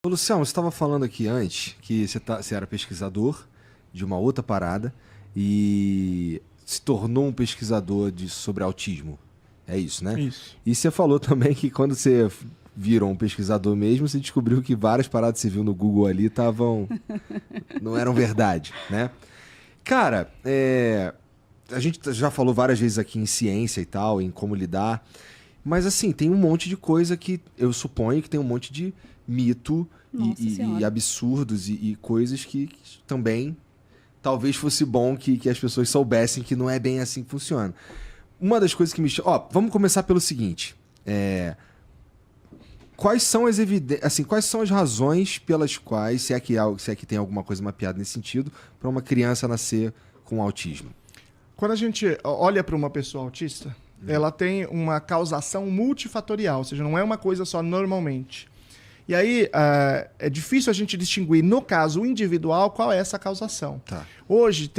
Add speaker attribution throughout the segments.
Speaker 1: Ô, Luciano, você estava falando aqui antes que você era pesquisador de uma outra parada e se tornou um pesquisador sobre autismo. É isso, né?
Speaker 2: Isso.
Speaker 1: E você falou também que quando você virou um pesquisador mesmo, você descobriu que várias paradas que você viu no Google ali não eram verdade, né? Cara, a gente já falou várias vezes aqui em ciência e tal, em como lidar, mas assim, tem um monte de coisa que eu suponho que tem um monte de mito
Speaker 3: Nossa
Speaker 1: e
Speaker 3: Senhora.
Speaker 1: absurdos e coisas que também talvez fosse bom que as pessoas soubessem que não é bem assim que funciona. Uma das coisas que me... Ó, vamos começar pelo seguinte. Quais são as assim, quais são as razões pelas quais, se é que tem alguma coisa mapeada nesse sentido, para uma criança nascer com autismo?
Speaker 2: Quando a gente olha para uma pessoa autista, ela tem uma causação multifatorial, ou seja, não é uma coisa só normalmente. E aí é difícil a gente distinguir, no caso individual, qual é essa causação.
Speaker 1: Tá.
Speaker 2: Hoje,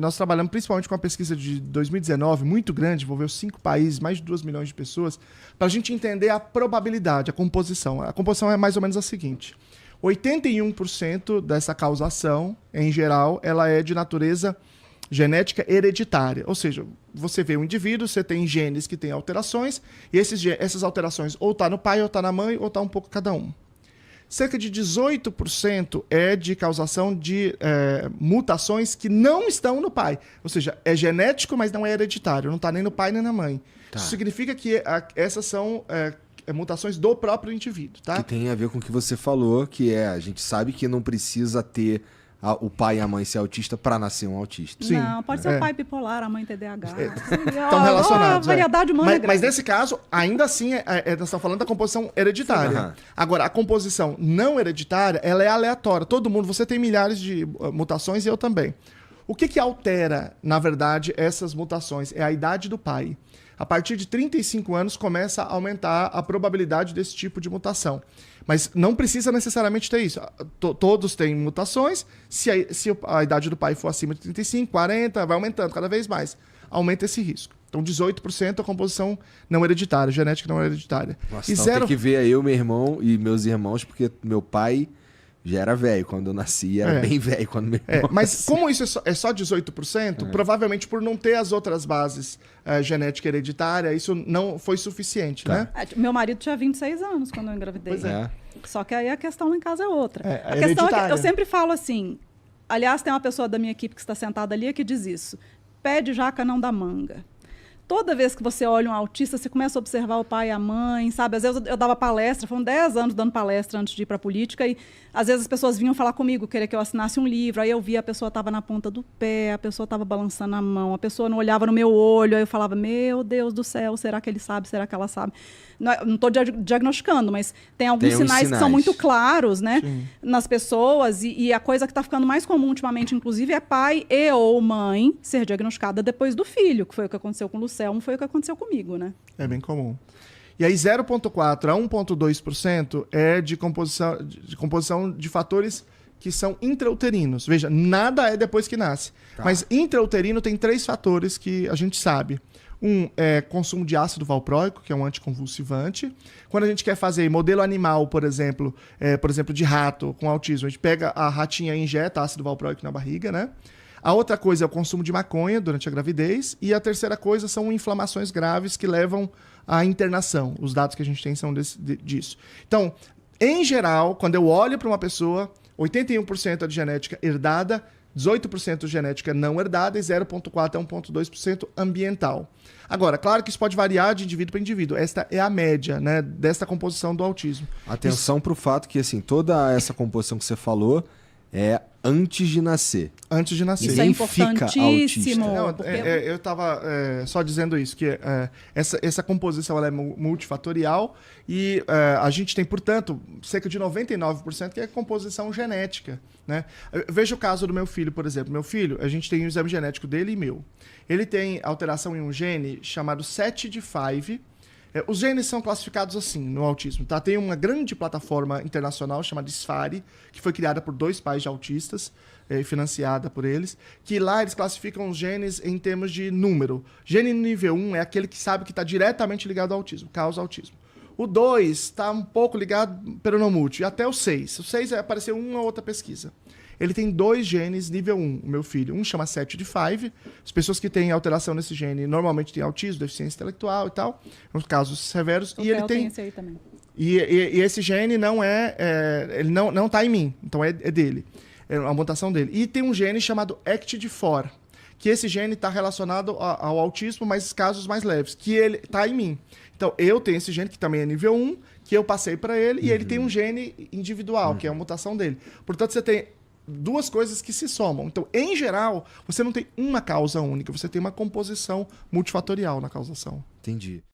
Speaker 2: nós trabalhamos principalmente com uma pesquisa de 2019, muito grande, envolveu 5 países, mais de 2 milhões de pessoas, para a gente entender a probabilidade, a composição. A composição é mais ou menos a seguinte: 81% dessa causação, em geral, ela é de natureza genética hereditária. Ou seja, você vê um indivíduo, você tem genes que têm alterações, e essas alterações ou tá no pai, ou tá na mãe, ou tá um pouco cada um. Cerca de 18% é de causação de mutações que não estão no pai. Ou seja, é genético, mas não é hereditário. Não está nem no pai nem na mãe.
Speaker 1: Tá.
Speaker 2: Isso significa que essas são mutações do próprio indivíduo. Tá?
Speaker 1: Que tem a ver com o que você falou, que a gente sabe que não precisa ter o pai e a mãe ser autista para nascer um autista.
Speaker 2: Sim,
Speaker 3: Não, pode ser o pai bipolar, a mãe TDAH.
Speaker 2: Estão relacionados.
Speaker 3: A variedade humana é
Speaker 2: Mas
Speaker 3: grande.
Speaker 2: nesse caso, ainda assim, nós estamos falando da composição hereditária.
Speaker 1: Aham.
Speaker 2: Agora, a composição não hereditária, ela é aleatória. Todo mundo, você tem milhares de mutações e eu também. O que altera, na verdade, essas mutações? É a idade do pai. A partir de 35 anos começa a aumentar a probabilidade desse tipo de mutação. Mas não precisa necessariamente ter isso. Todos têm mutações. Se a idade do pai for acima de 35, 40, vai aumentando cada vez mais. Aumenta esse risco. Então, 18% a composição não hereditária, genética não hereditária.
Speaker 1: Nossa,
Speaker 2: E
Speaker 1: então
Speaker 2: zero...
Speaker 1: tem que ver eu, meu irmão e meus irmãos, porque meu pai já era velho quando eu nasci, e era bem velho quando meu irmão
Speaker 2: Mas
Speaker 1: nasceu.
Speaker 2: como isso é só 18%, provavelmente por não ter as outras bases genética hereditária, isso não foi suficiente, né?
Speaker 3: Meu marido tinha 26 anos quando eu engravidei.
Speaker 2: Pois é.
Speaker 3: Só que aí a questão lá em casa é outra.
Speaker 2: É
Speaker 3: A questão é que
Speaker 2: hereditária.
Speaker 3: eu sempre falo assim, aliás, tem uma pessoa da minha equipe que está sentada ali que diz isso: pé de jaca não dá manga. Toda vez que você olha um autista, você começa a observar o pai e a mãe, sabe? Às vezes eu dava palestra, foram 10 anos dando palestra antes de ir para a política, e às vezes as pessoas vinham falar comigo, querer que eu assinasse um livro, aí eu via a pessoa estava na ponta do pé, a pessoa estava balançando a mão, a pessoa não olhava no meu olho, aí eu falava, meu Deus do céu, será que ele sabe, será que ela sabe? Não estou diagnosticando, mas tem alguns
Speaker 1: Tem uns
Speaker 3: sinais que são muito
Speaker 1: sinais.
Speaker 3: claros, né,
Speaker 2: Sim.
Speaker 3: nas pessoas, e a coisa que está ficando mais comum ultimamente, inclusive, é pai e ou mãe ser diagnosticada depois do filho, que foi o que aconteceu com o Lucelmo, foi o que aconteceu comigo, né?
Speaker 2: É bem comum. E aí 0,4% a 1,2% é de composição de fatores que são intrauterinos. Veja, nada é depois que nasce.
Speaker 1: Tá.
Speaker 2: Mas intrauterino tem 3 fatores que a gente sabe. Um é consumo de ácido valproico, que é um anticonvulsivante. Quando a gente quer fazer modelo animal, por exemplo, de rato com autismo, a gente pega a ratinha e injeta ácido valproico na barriga, né? A outra coisa é o consumo de maconha durante a gravidez. E a terceira coisa são inflamações graves que levam à internação. Os dados que a gente tem são disso. Então, em geral, quando eu olho para uma pessoa, 81% é de genética herdada, 18% genética não herdada e 0,4% a 1,2% ambiental. Agora, claro que isso pode variar de indivíduo para indivíduo. Esta é a média, né, desta composição do autismo.
Speaker 1: Atenção para o fato que assim, toda essa composição que você falou é antes de nascer.
Speaker 2: Antes de nascer.
Speaker 3: Isso é
Speaker 1: Ninguém fica
Speaker 3: importantíssimo.
Speaker 2: Não,
Speaker 3: porque-
Speaker 2: eu estava só dizendo isso, que essa composição ela é multifatorial e a gente tem, portanto, cerca de 99% que é composição genética. Né? Veja o caso do meu filho, por exemplo. Meu filho, a gente tem o exame genético dele e meu. Ele tem alteração em um gene chamado 7d5. Os genes são classificados assim no autismo. Tá? Tem uma grande plataforma internacional chamada SFARI, que foi criada por 2 pais de autistas, financiada por eles, que lá eles classificam os genes em termos de número. Gene nível 1 é aquele que sabe que está diretamente ligado ao autismo, causa autismo. O 2 está um pouco ligado peronomúltiplo, e até o 6. O 6 apareceu uma ou outra pesquisa. Ele tem 2 genes nível 1, o meu filho. Um chama 7 de 5. As pessoas que têm alteração nesse gene normalmente têm autismo, deficiência intelectual e tal, nos casos severos. E ele tem
Speaker 3: esse aí também.
Speaker 2: E esse gene não ele não tá em mim, então é dele. É a mutação dele. E tem um gene chamado ACTD4, que esse gene está relacionado ao autismo, mas casos mais leves, que ele tá em mim. Então, eu tenho esse gene, que também é nível 1, que eu passei para ele, e ele tem um gene individual, que é a mutação dele. Portanto, você tem 2 coisas que se somam. Então, em geral, você não tem uma causa única, você tem uma composição multifatorial na causação.
Speaker 1: Entendi.